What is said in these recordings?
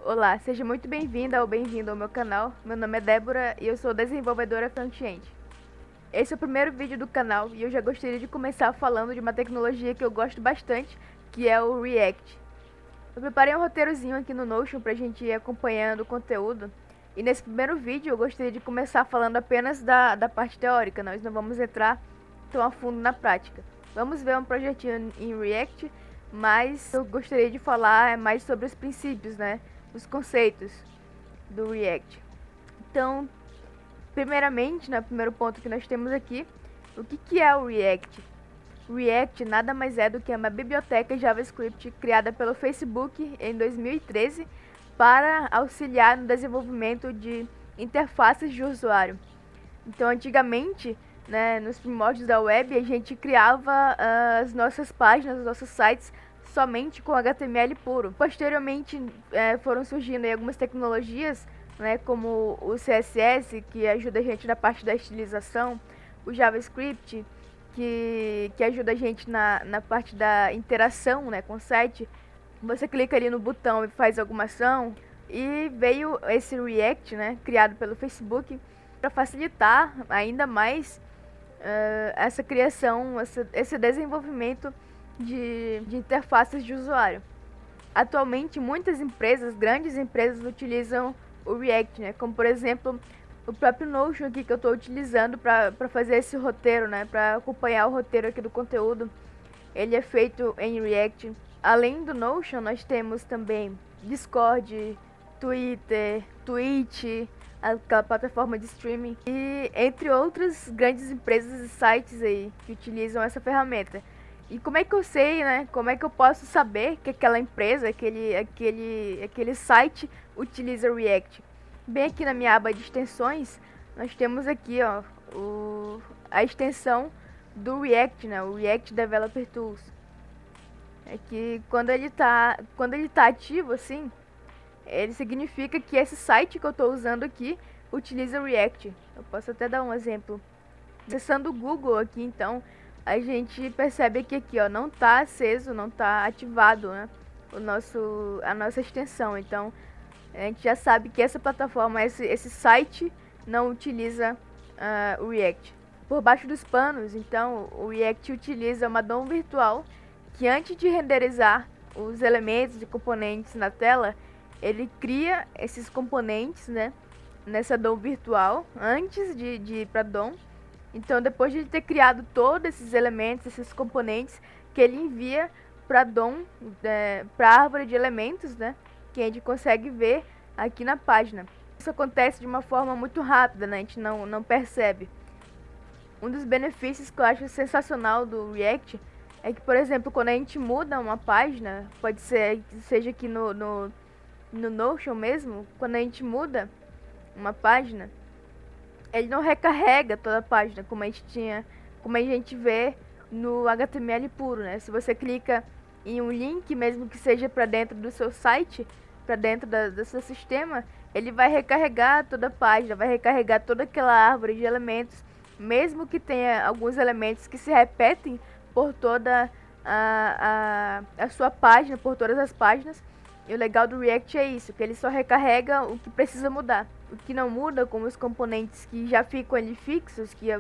Olá, seja muito bem-vinda ou bem-vindo ao meu canal. Meu nome é Débora e eu sou desenvolvedora front-end. Esse é o primeiro vídeo do canal e eu já gostaria de começar falando de uma tecnologia que eu gosto bastante, que é o React. Eu preparei um roteirozinho aqui no Notion pra gente ir acompanhando o conteúdo. E nesse primeiro vídeo eu gostaria de começar falando apenas da parte teórica, nós não vamos entrar tão a fundo na prática. Vamos ver um projetinho em React, mas eu gostaria de falar mais sobre os princípios, né? Os conceitos do React. Então, primeiramente, né, primeiro ponto que nós temos aqui, o que é o React? React nada mais é do que uma biblioteca JavaScript criada pelo Facebook em 2013 para auxiliar no desenvolvimento de interfaces de usuário. Então, antigamente, né, nos primórdios da web, a gente criava as nossas páginas, os nossos sites somente com HTML puro. Posteriormente, foram surgindo aí algumas tecnologias, né, como o CSS, que ajuda a gente na parte da estilização, o JavaScript, que ajuda a gente na parte da interação, né, com o site. Você clica ali no botão e faz alguma ação. E veio esse React, né, criado pelo Facebook, para facilitar ainda mais essa criação, esse desenvolvimento de interfaces de usuário. Atualmente, muitas empresas, grandes empresas, utilizam o React, né? Como por exemplo o próprio Notion aqui que eu estou utilizando para fazer esse roteiro, né? Para acompanhar o roteiro aqui do conteúdo. Ele é feito em React. Além do Notion, nós temos também Discord, Twitter, Twitch, aquela plataforma de streaming e entre outras grandes empresas e sites aí que utilizam essa ferramenta. E como é que eu sei, né? Como é que eu posso saber que aquela empresa, aquele site utiliza React? Bem aqui na minha aba de extensões, nós temos aqui, ó, a extensão do React, né? O React Developer Tools. É que quando ele tá ativo assim, ele significa que esse site que eu estou usando aqui utiliza React. Eu posso até dar um exemplo. Acessando o Google aqui, então, a gente percebe que aqui, ó, não está aceso, não está ativado, né, a nossa extensão. Então, a gente já sabe que essa plataforma, esse site, não utiliza o React. Por baixo dos panos, então, o React utiliza uma DOM virtual que antes de renderizar os elementos e componentes na tela, ele cria esses componentes, né, nessa DOM virtual, antes de ir para DOM. Então, depois de ter criado todos esses elementos, esses componentes, que ele envia para DOM, para a árvore de elementos, né, que a gente consegue ver aqui na página. Isso acontece de uma forma muito rápida, né, a gente não percebe. Um dos benefícios que eu acho sensacional do React é que, por exemplo, quando a gente muda uma página, pode ser, seja aqui no Notion mesmo, quando a gente muda uma página, ele não recarrega toda a página como a gente vê no HTML puro, né? Se você clica em um link, mesmo que seja para dentro do seu site, para dentro do seu sistema, ele vai recarregar toda a página, vai recarregar toda aquela árvore de elementos, mesmo que tenha alguns elementos que se repetem por toda a sua página, por todas as páginas. E o legal do React é isso, que ele só recarrega o que precisa mudar. O que não muda, como os componentes que já ficam ali fixos, que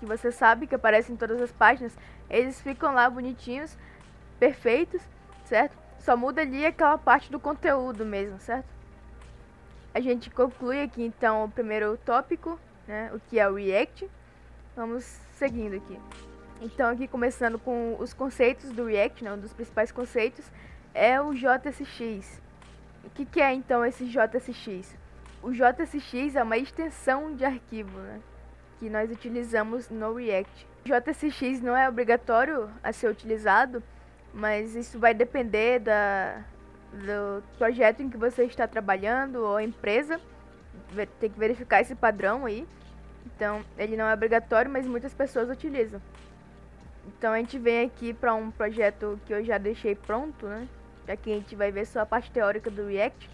você sabe que aparecem em todas as páginas, eles ficam lá bonitinhos, perfeitos, certo? Só muda ali aquela parte do conteúdo mesmo, certo? A gente conclui aqui então o primeiro tópico, né, o que é o React. Vamos seguindo aqui. Então, aqui começando com os conceitos do React, né, um dos principais conceitos é o JSX. O que é então esse JSX? O JSX é uma extensão de arquivo, né, que nós utilizamos no React. O JSX não é obrigatório a ser utilizado, mas isso vai depender do projeto em que você está trabalhando ou empresa. Tem que verificar esse padrão aí. Então, ele não é obrigatório, mas muitas pessoas utilizam. Então, a gente vem aqui para um projeto que eu já deixei pronto, né? Aqui a gente vai ver só a parte teórica do React.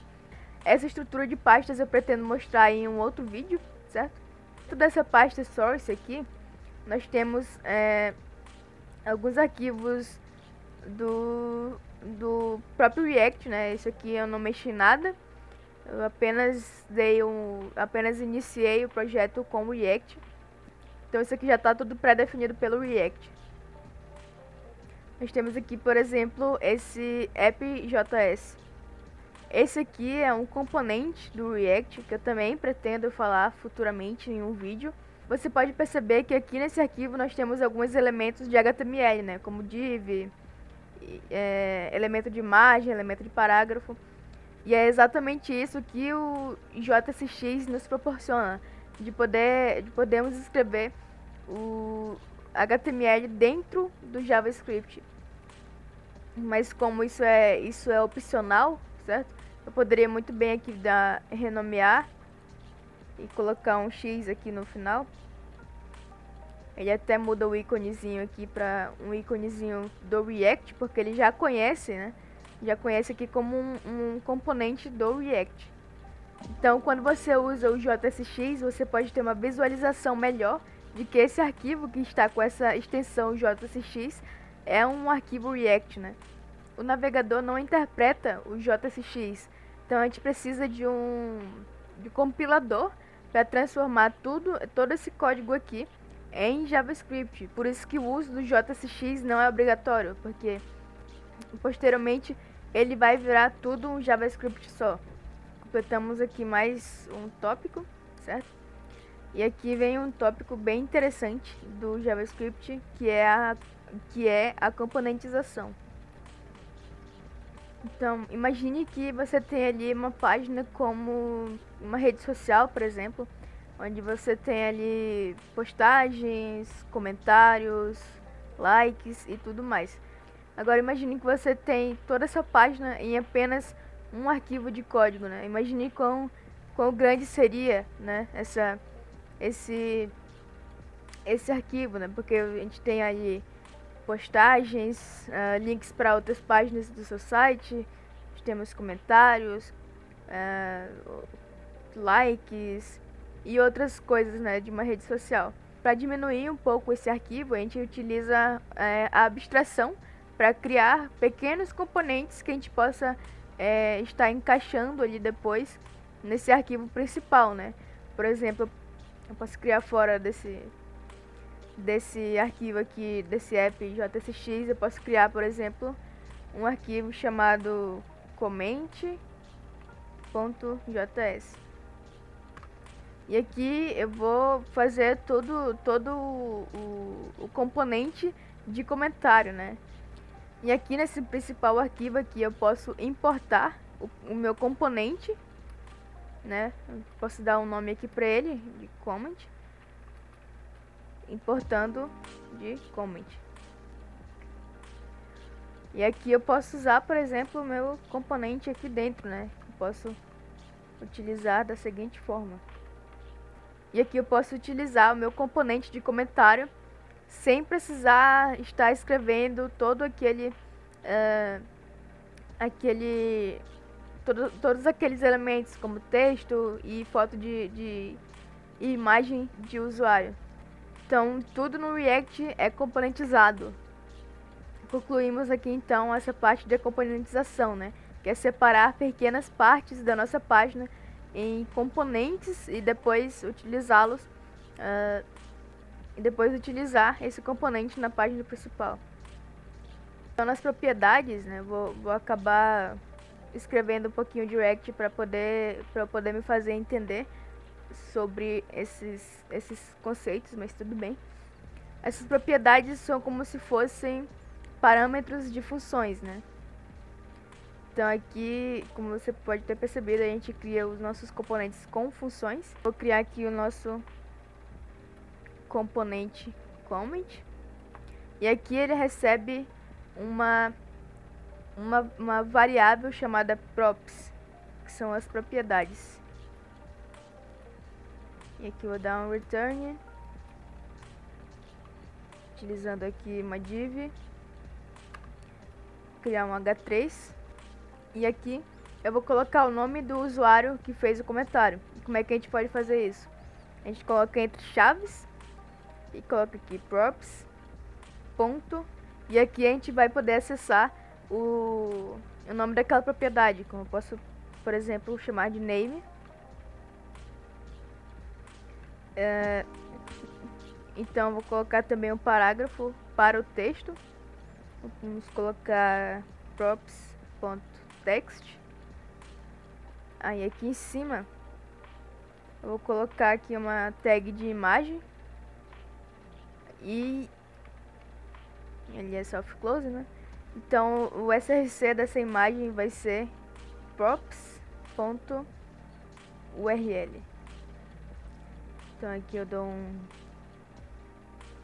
Essa estrutura de pastas eu pretendo mostrar em um outro vídeo, certo? Dentro dessa pasta source aqui, nós temos alguns arquivos do próprio React, né? Isso aqui eu não mexi nada. Eu apenas iniciei o projeto com o React. Então isso aqui já está tudo pré-definido pelo React. Nós temos aqui, por exemplo, esse app.js. Esse aqui é um componente do React que eu também pretendo falar futuramente em um vídeo. Você pode perceber que aqui nesse arquivo nós temos alguns elementos de HTML, né? Como div, elemento de imagem, elemento de parágrafo. E é exatamente isso que o JSX nos proporciona, de podermos escrever o HTML dentro do JavaScript. Mas como isso é opcional, certo? Eu poderia muito bem aqui renomear e colocar um X aqui no final. Ele até muda o íconezinho aqui para um íconezinho do React, porque ele já conhece, né? Já conhece aqui como um componente do React. Então, quando você usa o JSX, você pode ter uma visualização melhor de que esse arquivo que está com essa extensão JSX é um arquivo React, né? O navegador não interpreta o JSX, então a gente precisa de um compilador para transformar todo esse código aqui em JavaScript. Por isso que o uso do JSX não é obrigatório, porque posteriormente ele vai virar tudo um JavaScript só. Completamos aqui mais um tópico, certo? E aqui vem um tópico bem interessante do JavaScript, que é a componentização. Então, imagine que você tem ali uma página como uma rede social, por exemplo, onde você tem ali postagens, comentários, likes e tudo mais. Agora imagine que você tem toda essa página em apenas um arquivo de código, né? Imagine quão grande seria, né, esse arquivo, né? Porque a gente tem ali postagens, links para outras páginas do seu site, temos comentários, likes e outras coisas, né, de uma rede social. Para diminuir um pouco esse arquivo, a gente utiliza a abstração para criar pequenos componentes que a gente possa estar encaixando ali depois nesse arquivo principal, né? Por exemplo, eu posso criar fora desse arquivo aqui, desse app JSX, eu posso criar, por exemplo, um arquivo chamado comment.js. E aqui eu vou fazer todo o componente de comentário, né? E aqui nesse principal arquivo aqui eu posso importar o meu componente, né? Eu posso dar um nome aqui para ele, de comment, importando de comment. E aqui eu posso usar, por exemplo, o meu componente aqui dentro, né? Eu posso utilizar da seguinte forma. E aqui eu posso utilizar o meu componente de comentário sem precisar estar escrevendo todo todos aqueles elementos como texto e foto de imagem de usuário. Então tudo no React é componentizado. Concluímos aqui então essa parte de componentização, né? Que é separar pequenas partes da nossa página em componentes e depois utilizá-los e depois utilizar esse componente na página principal. Então nas propriedades, né, vou acabar escrevendo um pouquinho de React para eu poder me fazer entender sobre esses conceitos, mas tudo bem. Essas propriedades são como se fossem parâmetros de funções, né? Então aqui, como você pode ter percebido, a gente cria os nossos componentes com funções. Vou criar aqui o nosso componente comment. E aqui ele recebe uma variável chamada props, que são as propriedades. E aqui eu vou dar um return, utilizando aqui uma div, criar um h3. E aqui eu vou colocar o nome do usuário que fez o comentário. E como é que a gente pode fazer isso? A gente coloca entre chaves e coloca aqui props, ponto, e aqui a gente vai poder acessar o nome daquela propriedade. Como eu posso por exemplo, chamar de name. Então vou colocar também um parágrafo para o texto. Vamos colocar props.text. Aí aqui em cima eu vou colocar aqui uma tag de imagem. E ele é soft close, né? Então o src dessa imagem vai ser props.url. Então aqui eu dou um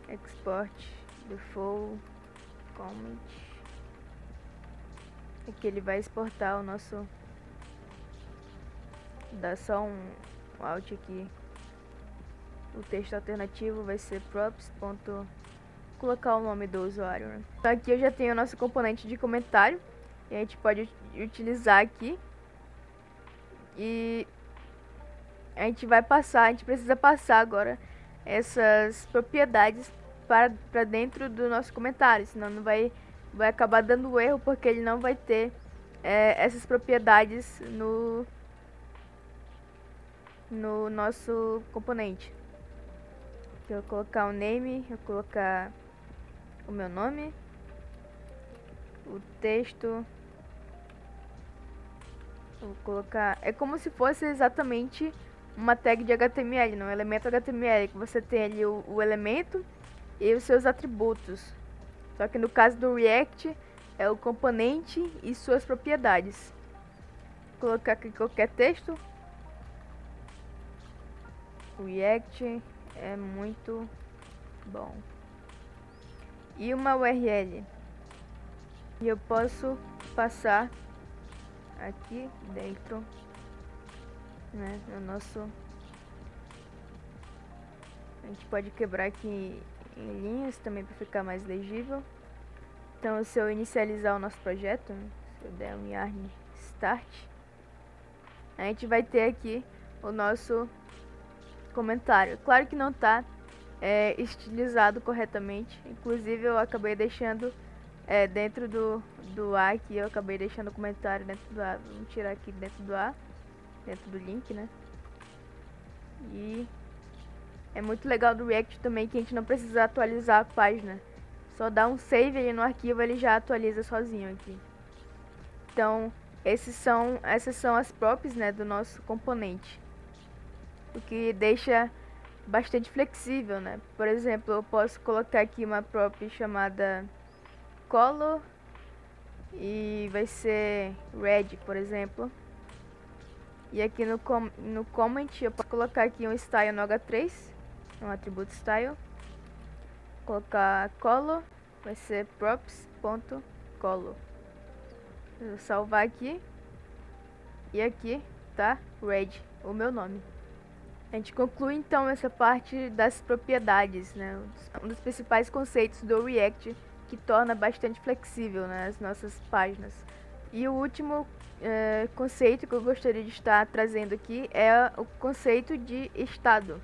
export default comment. Aqui ele vai exportar o nosso, dá só um alt aqui. O texto alternativo vai ser props. Colocar o nome do usuário, né? Então aqui eu já tenho o nosso componente de comentário e a gente pode utilizar aqui. E a gente precisa passar agora essas propriedades para dentro do nosso comentário, senão não vai acabar dando erro, porque ele não vai ter essas propriedades no nosso componente. Aqui eu vou colocar o name, eu vou colocar o meu nome, o texto, vou colocar, é como se fosse exatamente uma tag de HTML, não, elemento HTML, que você tem ali o elemento e os seus atributos. Só que no caso do React é o componente e suas propriedades. Vou colocar aqui qualquer texto. O React é muito bom. E uma URL. E eu posso passar aqui dentro, né, no nosso... A gente pode quebrar aqui em linhas também para ficar mais legível. Então se eu inicializar o nosso projeto, né, se eu der um yarn start, a gente vai ter aqui o nosso comentário. Claro que não está estilizado corretamente, inclusive eu acabei deixando dentro do A aqui, eu acabei deixando o comentário dentro do A. Vamos tirar aqui dentro do A, dentro do link, né? E é muito legal do React também que a gente não precisa atualizar a página. Só dá um save ali no arquivo, ele já atualiza sozinho aqui. Então, essas são as props, né, do nosso componente. O que deixa bastante flexível, né? Por exemplo, eu posso colocar aqui uma prop chamada color e vai ser red, por exemplo. E aqui no comment eu posso colocar aqui um style no H3, um atributo style. Colocar color, vai ser props.color. Vou salvar aqui. E aqui tá red, o meu nome. A gente conclui então essa parte das propriedades, né? Um dos principais conceitos do React que torna bastante flexível, né, as nossas páginas. E o último conceito que eu gostaria de estar trazendo aqui é o conceito de estado.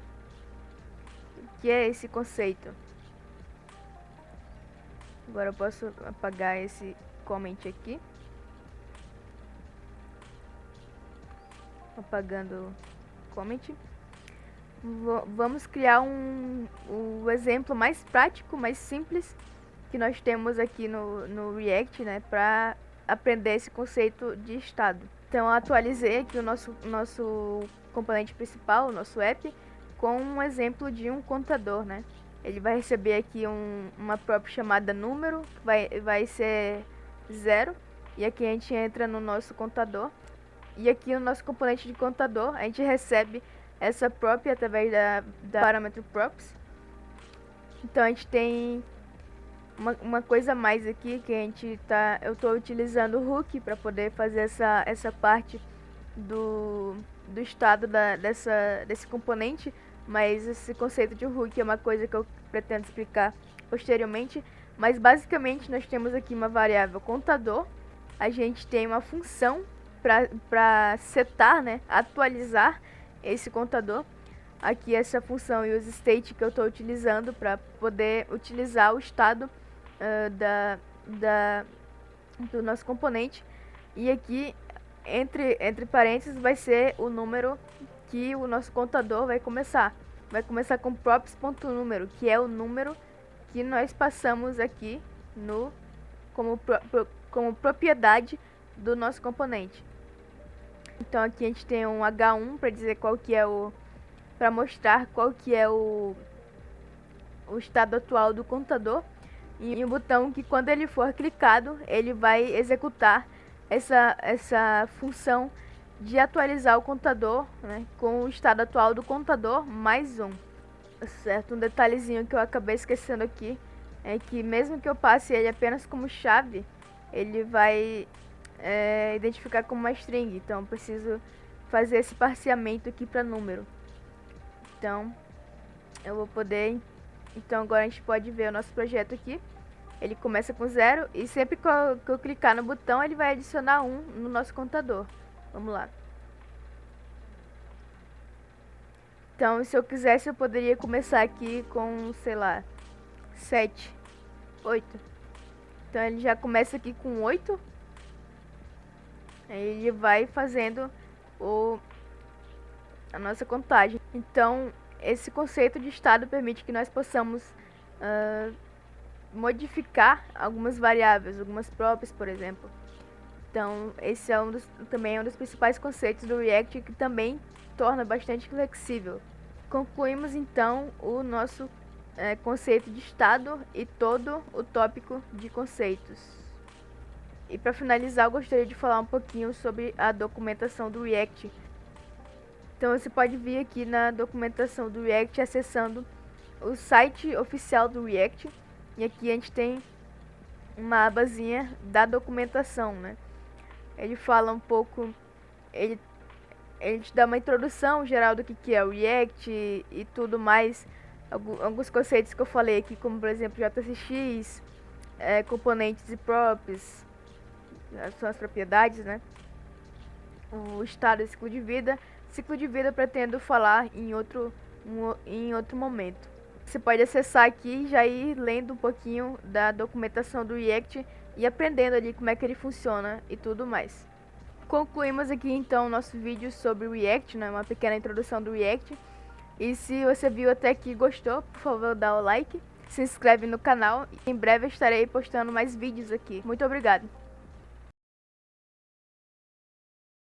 O que é esse conceito? Agora eu posso apagar esse comment aqui. Apagando o comment. Vamos criar o exemplo mais prático, mais simples que nós temos aqui no React, né, para aprender esse conceito de estado. Então eu atualizei aqui o nosso componente principal, o nosso app, com um exemplo de um contador, né. Ele vai receber aqui uma prop chamada número, vai ser 0, e aqui a gente entra no nosso contador. E aqui no nosso componente de contador, a gente recebe essa prop através da parâmetro props. Então a gente tem uma coisa a mais aqui que eu estou utilizando o hook para poder fazer essa parte do estado desse componente, mas esse conceito de hook é uma coisa que eu pretendo explicar posteriormente. Mas basicamente nós temos aqui uma variável contador, a gente tem uma função para setar, né, atualizar esse contador. Aqui essa função useState que eu estou utilizando para poder utilizar o estado do nosso componente. E aqui entre parênteses vai ser o número que o nosso contador vai começar. Vai começar com props.número, que é o número que nós passamos aqui no como propriedade do nosso componente. Então aqui a gente tem um H1 para dizer qual que é para mostrar qual que é o estado atual do contador, e um botão que quando ele for clicado, ele vai executar essa função de atualizar o contador, né, com o estado atual do contador mais um. Certo, um detalhezinho que eu acabei esquecendo aqui é que mesmo que eu passe ele apenas como chave, ele vai identificar como uma string, então eu preciso fazer esse parseamento aqui para número. Então eu vou poder, então agora a gente pode ver o nosso projeto aqui. Ele começa com 0 e sempre que eu clicar no botão ele vai adicionar 1 no nosso contador. Vamos lá. Então se eu quisesse eu poderia começar aqui com, sei lá, 7, 8. Então ele já começa aqui com 8. Ele vai fazendo a nossa contagem. Então esse conceito de estado permite que nós possamos modificar algumas variáveis, algumas props, por exemplo. Então esse é também é um dos principais conceitos do React, que também torna bastante flexível. Concluímos então o nosso conceito de estado e todo o tópico de conceitos. E para finalizar, eu gostaria de falar um pouquinho sobre a documentação do React. Então você pode vir aqui na documentação do React acessando o site oficial do React, e aqui a gente tem uma abazinha da documentação, né? Ele fala um pouco, ele te dá uma introdução geral do que é o React e tudo mais, alguns conceitos que eu falei aqui, como por exemplo JSX, componentes e props, são as propriedades, né? O estado e ciclo de vida. Ciclo de vida eu pretendo falar em outro momento. Você pode acessar aqui e já ir lendo um pouquinho da documentação do React e aprendendo ali como é que ele funciona e tudo mais. Concluímos aqui então o nosso vídeo sobre o React, né? Uma pequena introdução do React. E se você viu até aqui e gostou, por favor dá o like, se inscreve no canal e em breve eu estarei postando mais vídeos aqui. Muito obrigado!